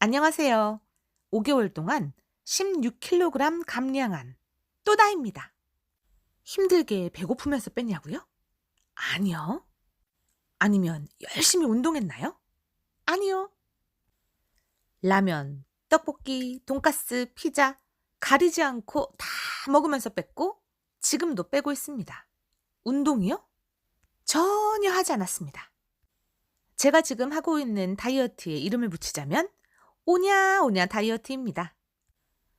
안녕하세요. 5개월 동안 16kg 감량한 또다입니다. 힘들게 배고프면서 뺐냐고요? 아니요. 아니면 열심히 운동했나요? 아니요. 라면, 떡볶이, 돈가스, 피자 가리지 않고 다 먹으면서 뺐고 지금도 빼고 있습니다. 운동이요? 전혀 하지 않았습니다. 제가 지금 하고 있는 다이어트에 이름을 붙이자면 오냐 오냐 다이어트입니다.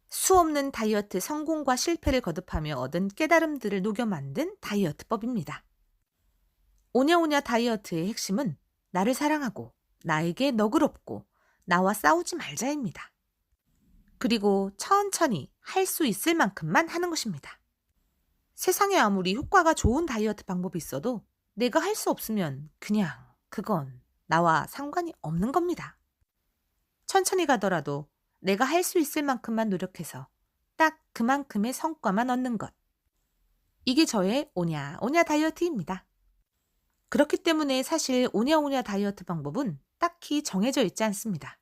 수없는 다이어트 성공과 실패를 거듭하며 얻은 깨달음들을 녹여 만든 다이어트법입니다. 오냐오냐 다이어트의 핵심은 나를 사랑하고 나에게 너그럽고 나와 싸우지 말자입니다. 그리고 천천히 할 수 있을 만큼만 하는 것입니다. 세상에 아무리 효과가 좋은 다이어트 방법이 있어도 내가 할 수 없으면 그냥 그건 나와 상관이 없는 겁니다. 천천히 가더라도 내가 할 수 있을 만큼만 노력해서 딱 그만큼의 성과만 얻는 것. 이게 저의 오냐오냐 다이어트입니다. 그렇기 때문에 사실 오냐오냐 다이어트 방법은 딱히 정해져 있지 않습니다.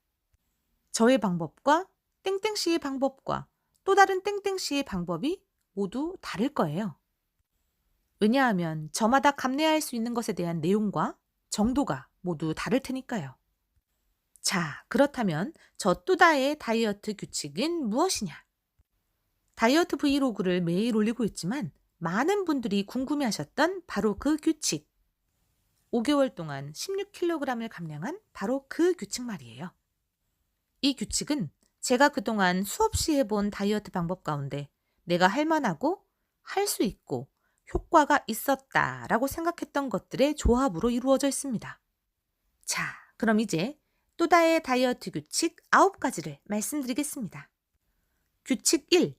저의 방법과 땡땡씨의 방법과 또 다른 땡땡씨의 방법이 모두 다를 거예요. 왜냐하면 저마다 감내할 수 있는 것에 대한 내용과 정도가 모두 다를 테니까요. 자, 그렇다면 저 또다의 다이어트 규칙은 무엇이냐? 다이어트 브이로그를 매일 올리고 있지만 많은 분들이 궁금해하셨던 바로 그 규칙. 5개월 동안 16kg을 감량한 바로 그 규칙 말이에요. 이 규칙은 제가 그동안 수없이 해본 다이어트 방법 가운데 내가 할 만하고 할 수 있고 효과가 있었다라고 생각했던 것들의 조합으로 이루어져 있습니다. 자, 그럼 이제 또다의 다이어트 규칙 9가지를 말씀드리겠습니다. 규칙 1.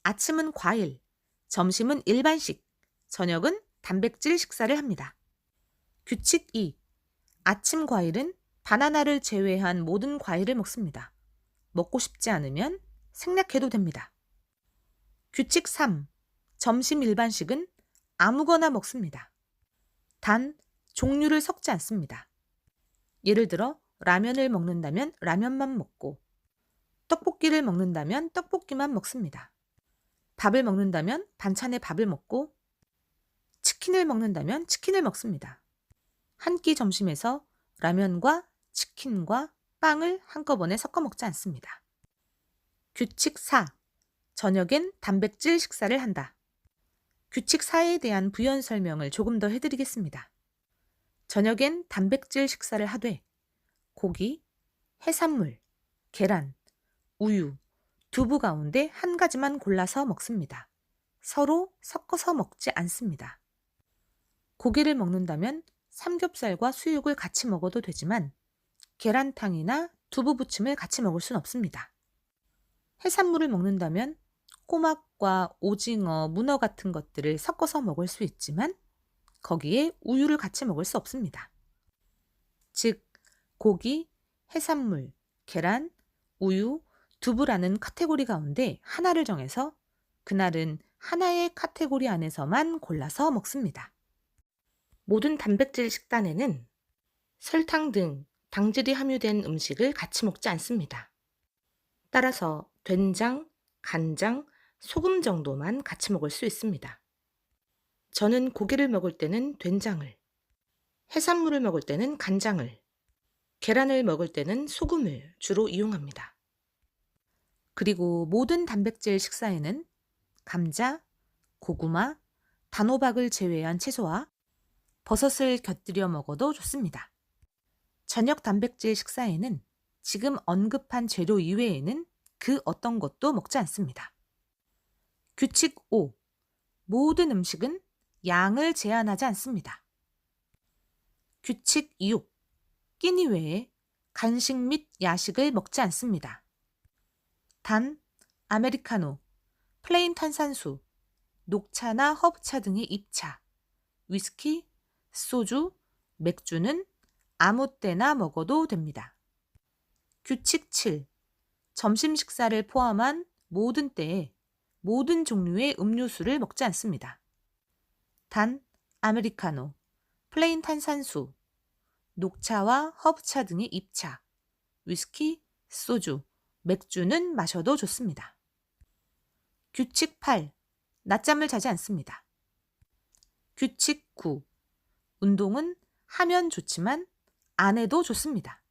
아침은 과일, 점심은 일반식, 저녁은 단백질 식사를 합니다. 규칙 2. 아침 과일은 바나나를 제외한 모든 과일을 먹습니다. 먹고 싶지 않으면 생략해도 됩니다. 규칙 3. 점심 일반식은 아무거나 먹습니다. 단, 종류를 섞지 않습니다. 예를 들어 라면을 먹는다면 라면만 먹고 떡볶이를 먹는다면 떡볶이만 먹습니다. 밥을 먹는다면 반찬에 밥을 먹고 치킨을 먹는다면 치킨을 먹습니다. 한 끼 점심에서 라면과 치킨과 빵을 한꺼번에 섞어 먹지 않습니다. 규칙 4. 저녁엔 단백질 식사를 한다. 규칙 4에 대한 부연 설명을 조금 더 해드리겠습니다. 저녁엔 단백질 식사를 하되 고기, 해산물, 계란, 우유, 두부 가운데 한 가지만 골라서 먹습니다. 서로 섞어서 먹지 않습니다. 고기를 먹는다면 삼겹살과 수육을 같이 먹어도 되지만 계란탕이나 두부 부침을 같이 먹을 순 없습니다. 해산물을 먹는다면 꼬막과 오징어, 문어 같은 것들을 섞어서 먹을 수 있지만 거기에 우유를 같이 먹을 수 없습니다. 즉, 고기, 해산물, 계란, 우유, 두부라는 카테고리 가운데 하나를 정해서 그날은 하나의 카테고리 안에서만 골라서 먹습니다. 모든 단백질 식단에는 설탕 등 당질이 함유된 음식을 같이 먹지 않습니다. 따라서 된장, 간장, 소금 정도만 같이 먹을 수 있습니다. 저는 고기를 먹을 때는 된장을, 해산물을 먹을 때는 간장을, 계란을 먹을 때는 소금을 주로 이용합니다. 그리고 모든 단백질 식사에는 감자, 고구마, 단호박을 제외한 채소와 버섯을 곁들여 먹어도 좋습니다. 저녁 단백질 식사에는 지금 언급한 재료 이외에는 그 어떤 것도 먹지 않습니다. 규칙 5. 모든 음식은 양을 제한하지 않습니다. 규칙 6. 끼니 외에 간식 및 야식을 먹지 않습니다. 단, 아메리카노, 플레인 탄산수, 녹차나 허브차 등의 잎차, 위스키, 소주, 맥주는 아무 때나 먹어도 됩니다. 규칙 7. 점심 식사를 포함한 모든 때에 모든 종류의 음료수를 먹지 않습니다. 단, 아메리카노, 플레인 탄산수, 녹차와 허브차 등의 잎차, 위스키, 소주, 맥주는 마셔도 좋습니다. 규칙 8. 낮잠을 자지 않습니다. 규칙 9. 운동은 하면 좋지만 안 해도 좋습니다.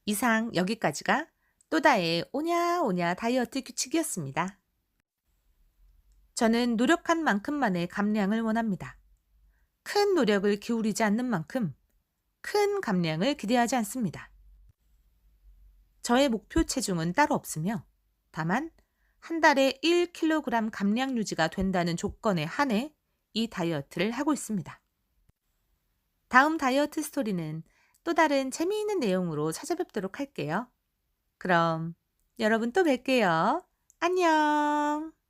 이상 여기까지가 또다의 오냐오냐 다이어트 규칙이었습니다. 저는 노력한 만큼만의 감량을 원합니다. 큰 노력을 기울이지 않는 만큼 큰 감량을 기대하지 않습니다. 저의 목표 체중은 따로 없으며 다만 한 달에 1kg 감량 유지가 된다는 조건에 한해 이 다이어트를 하고 있습니다. 다음 다이어트 스토리는 또 다른 재미있는 내용으로 찾아뵙도록 할게요. 그럼 여러분 또 뵐게요. 안녕.